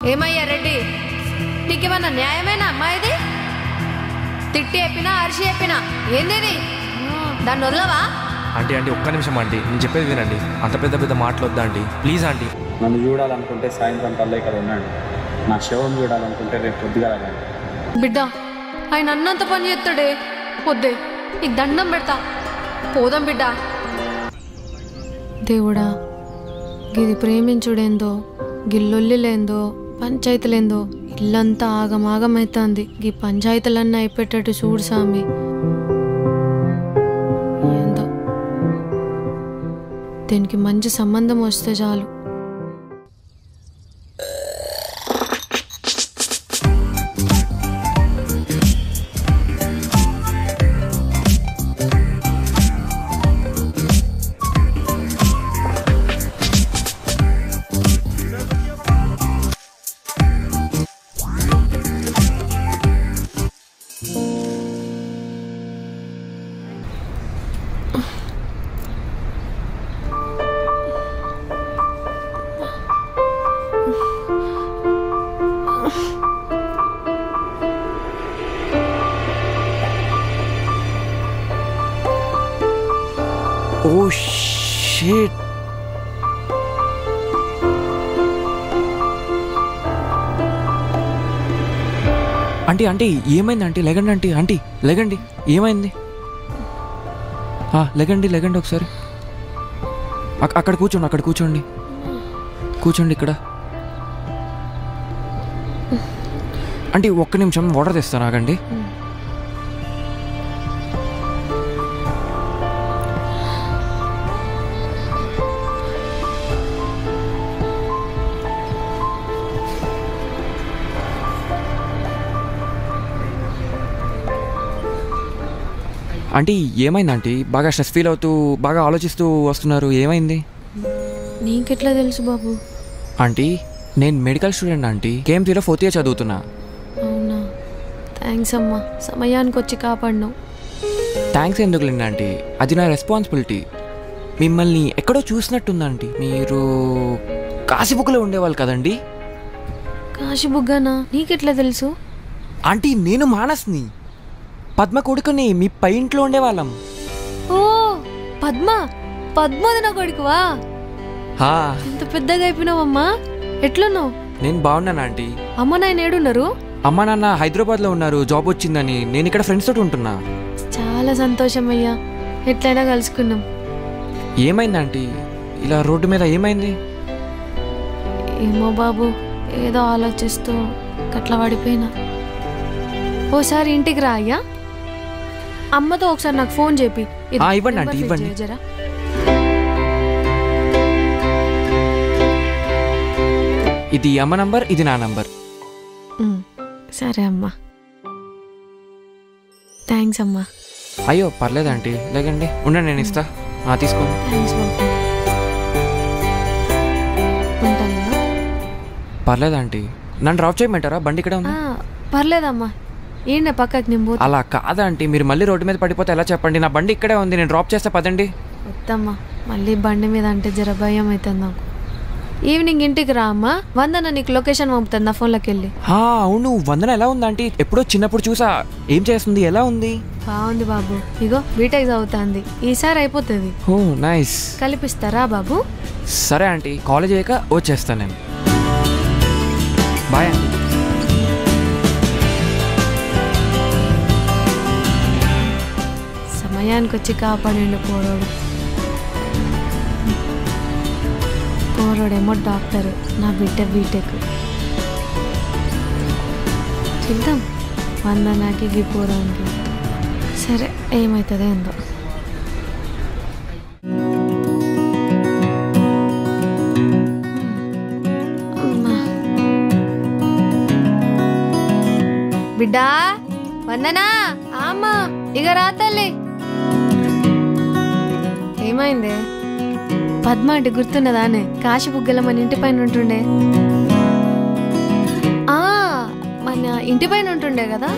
ఏమయ్యా రెడ్డి, నీకేమన్నా న్యాయమేనా అమ్మా ఇది? తిట్టి చెప్పినా అరిచి చెప్పినా ఏంది దాన్ని వదలవా? ఆంటీ ఆంటీ ఒక్క నిమిషం ఆంటీ, నేను చెప్పేది వినండి. అంత పెద్ద పెద్ద మాటలు వద్దా ఆంటీ, ప్లీజ్ ఆంటీ. నన్ను చూడాలనుకుంటే సాయంత్రం కల్లా ఇక్కడ ఉన్నాడు. నా శవం చూడాలనుకుంటే రేపు పొద్దుగా రండి. బిడ్డ ఆయన అన్నంత పని చేస్తాడే, వద్దే నీకు దండం పెడతా, పోదాం బిడ్డ. దేవుడా, గిది ప్రేమించుడేందో, గిల్లొల్లిలేందో, పంచాయతీలేందో, ఇల్లంతా ఆగమాగమైతుంది. గీ పంచాయతీలన్నీ అయిపెట్టట్టు చూడు సామి. ఏందో దీనికి మంచి సంబంధం వస్తే చాలు. Oh shit. ఆంటీ ఆంటీ ఏమైంది ఆంటీ? లెగండి ఆంటీ, ఆంటీ లెగండి, ఏమైంది? లెగండి లెగండి ఒకసారి. అక్కడ కూర్చోండి, అక్కడ కూర్చోండి, కూర్చోండి ఇక్కడ. ఆంటీ ఒక్క నిమిషం వాటర్ తెస్తాను, ఆగండి. ఆంటీ ఏమైంది ఆంటీ? బాగా స్ట్రెస్ ఫీల్ అవుతూ బాగా ఆలోచిస్తూ వస్తున్నారు, ఏమైంది? నీకెట్లా తెలుసు బాబు? ఆంటీ నేను మెడికల్ స్టూడెంట్ ఆంటీ, KMCలో 4th year చదువుతున్నా. అవునా, థ్యాంక్స్ అమ్మా, సమయానికి వచ్చి కాపాడినావు. థ్యాంక్స్ ఎందుకులేండి ఆంటీ, అది నా రెస్పాన్సిబిలిటీ. మిమ్మల్ని ఎక్కడో చూసినట్టుందంటీ, మీరు కాశీబుక్లో ఉండేవాళ్ళు కదండి? కాశీబుగ్గనా? నీకెట్లా తెలుసు? ఆంటీ నేను మానస్ని, పద్మ కొడుకుని, మీ పై ఇంట్లో ఉండేవాళ్ళం. ఓ పద్మ, పద్మది నా కొడుకువా? ఎంత పెద్దగా అయిపోయినావమ్మా, ఎట్లున్నావు? నేను బాగున్నాను ఆంటీ. అమ్మ నాయన ఏడున్నారు? అమ్మ నాన్న హైదరాబాద్లో ఉన్నారు, జాబ్ వచ్చిందని. నేను ఇక్కడ ఫ్రెండ్స్ తోటి ఉంటున్నా. చాలా సంతోషం అయ్యా, ఎట్లయినా కలుసుకున్నాం. ఏమైంది ఆంటీ ఇలా రోడ్డు మీద, ఏమైంది? ఏమో బాబు, ఏదో ఆలోచిస్తూ గట్ల పడిపోయినా. ఓసారి ఇంటికి రా అయ్యా, అమ్మతో ఒకసారి నాకు ఫోన్ చెప్పి. ఇవ్వండి ఆంటీ, ఇవ్వండి. జరా ఇది అమ్మ నంబర్, ఇది నా నంబర్. సరే అమ్మా, థ్యాంక్స్ అమ్మా. అయ్యో పర్లేదు ఆంటీ, లేకండి ఉండండి, నేను ఇస్తా. తీసుకోండి. థ్యాంక్స్ బాబు. ఉంటానమ్మా. పర్లేదు ఆంటీ, నన్ను డ్రాప్ చేయమంటారా? బండి ఇక్కడ ఉంది. పర్లేదమ్మా, ఏంటి పక్కకి నేను. అలా కాదంటీ, మీరు మళ్ళీ రోడ్డు మీద పడిపోతే ఎలా చెప్పండి? నా బండి ఇక్కడే ఉంది, నేను డ్రాప్ చేస్తే పదండి. వద్దమ్మా, మళ్ళీ బండి మీద అంటే జర భయం అవుతుంది నాకు. ఈవినింగ్ ఇంటికి రా అమ్మా, వందన నీకు లొకేషన్ పంపుతుంది నా ఫోన్లోకి వెళ్ళి. అవును, వందన ఎలా ఉంది ఆంటీ? ఎప్పుడో చిన్నప్పుడు చూసా. ఏం చేస్తుంది, ఎలా ఉంది? బాగుంది బాబు, ఇగో బీటెక్ చదువుతుంది, ఈసారి అయిపోతుంది. Oh nice. కలిపిస్తారా బాబు? సరే ఆంటీ, కాలేజ్ అయ్యాక వచ్చేస్తాను నేను. Bye aunty. సమయానికి వచ్చి కాపాడండి పోరోడు. పోరోడేమో డాక్టర్, నా బిడ్డ బీటెక్. చూద్దాం వందనాకి గీ పోరానికి. సరే ఏమవుతుందో ఏందో. బిడ్డా వందనా, అమ్మా ఇక రా తల్లి. ఏమైంది? పద్మ అంటే గుర్తున్నదానే? కాశీబుగ్గల మన ఇంటి పైన ఉంటుండే. మన ఇంటి పైన ఉంటుండే కదా?